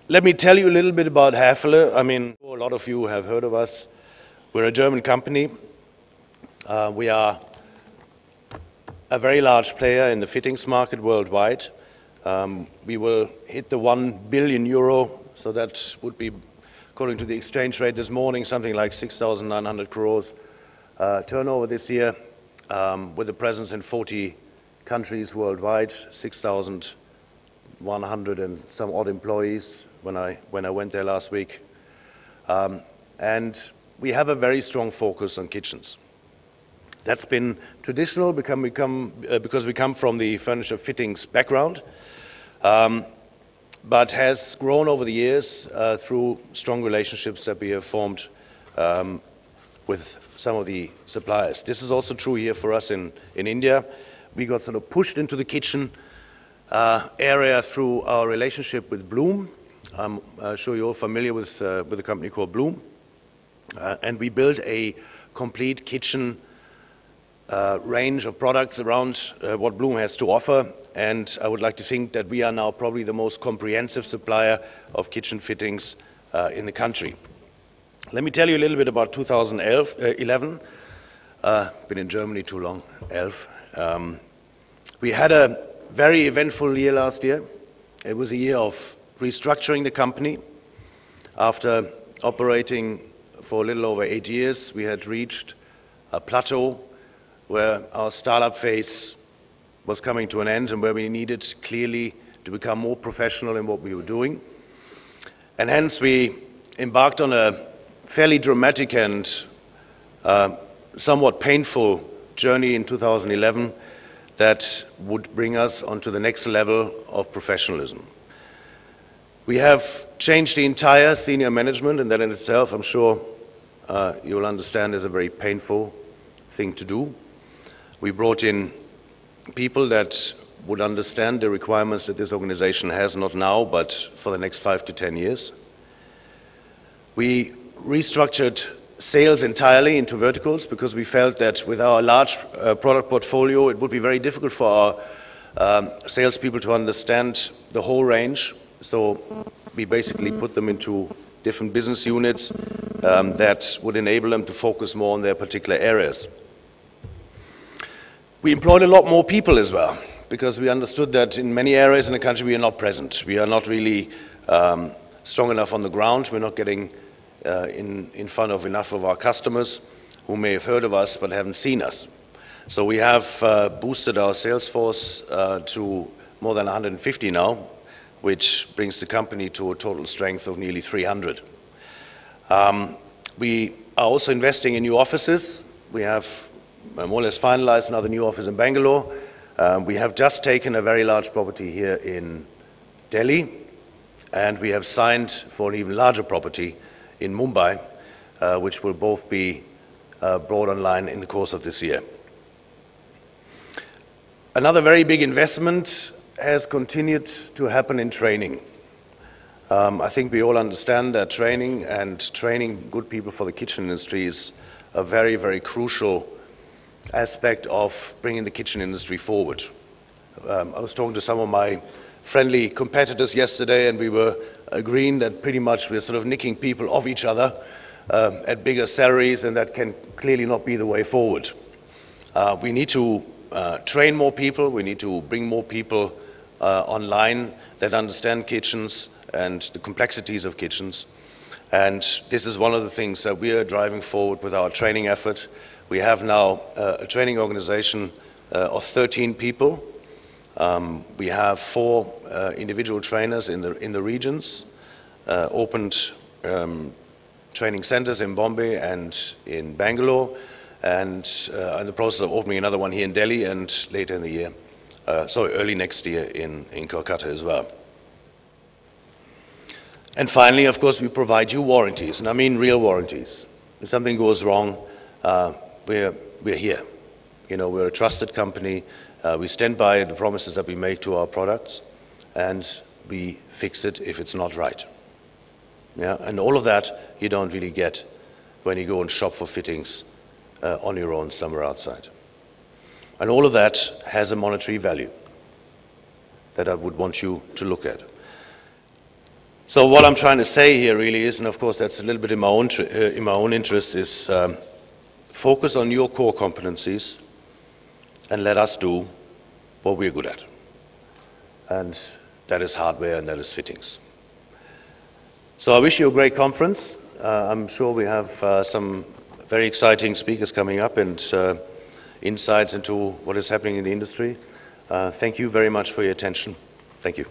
Let me tell you a little bit about Hafele. I mean, a lot of you have heard of us. We're a German company. We are a very large player in the fittings market worldwide. We will hit the 1 billion euro, so that would be, according to the exchange rate this morning, something like 6,900 crores turnover this year, with a presence in 40 countries worldwide, 6,100 and some odd employees when I went there last week. And we have a very strong focus on kitchens. That's been traditional because we come from the furniture fittings background, but has grown over the years through strong relationships that we have formed with some of the suppliers. This is also true here for us in India. We got sort of pushed into the kitchen area through our relationship with Bloom. I'm sure you're all familiar with a company called Bloom. And we built a complete kitchen range of products around what Bloom has to offer. And I would like to think that we are now probably the most comprehensive supplier of kitchen fittings in the country. Let me tell you a little bit about 2011. Been in Germany too long, 11. We had a very eventful year last year. It was a year of restructuring the company. After operating for a little over 8 years, we had reached a plateau where our startup phase was coming to an end and where we needed clearly to become more professional in what we were doing. And hence we embarked on a fairly dramatic and somewhat painful journey in 2011 that would bring us onto the next level of professionalism. We have changed the entire senior management, and that in itself, I'm sure you will understand, is a very painful thing to do. We brought in people that would understand the requirements that this organization has, not now, but for the next 5 to 10 years. We restructured sales entirely into verticals because we felt that with our large product portfolio, it would be very difficult for our salespeople to understand the whole range. So we basically put them into different business units that would enable them to focus more on their particular areas. We employed a lot more people as well, because we understood that in many areas in the country we are not present. We are not really strong enough on the ground. We're not getting in front of enough of our customers who may have heard of us but haven't seen us. So we have boosted our sales force to more than 150 now, which brings the company to a total strength of nearly 300. We are also investing in new offices. We have more or less finalized another new office in Bangalore. We have just taken a very large property here in Delhi, and we have signed for an even larger property in Mumbai, which will both be brought online in the course of this year. Another very big investment has continued to happen in training. I think we all understand that training good people for the kitchen industry is a very, very crucial aspect of bringing the kitchen industry forward. I was talking to some of my friendly competitors yesterday, and we were agreeing that pretty much we're sort of nicking people off each other at bigger salaries, and that can clearly not be the way forward. We need to train more people. We need to bring more people online that understand kitchens and the complexities of kitchens. And this is one of the things that we are driving forward with our training effort. We have now a training organization of 13 people. We have 4 individual trainers in the regions, opened training centers in Bombay and in Bangalore, and in the process of opening another one here in Delhi and later in the year. Early next year in Kolkata as well. And finally, of course, we provide you warranties, and I mean real warranties. If something goes wrong, we're here. You know, we're a trusted company. We stand by the promises that we make to our products, and we fix it if it's not right. Yeah, and all of that you don't really get when you go and shop for fittings on your own somewhere outside. And all of that has a monetary value that I would want you to look at. So what I'm trying to say here really is, and of course that's a little bit in my own interest, is focus on your core competencies and let us do what we're good at. And that is hardware and that is fittings. So I wish you a great conference. I'm sure we have some very exciting speakers coming up and insights into what is happening in the industry. Thank you very much for your attention. Thank you.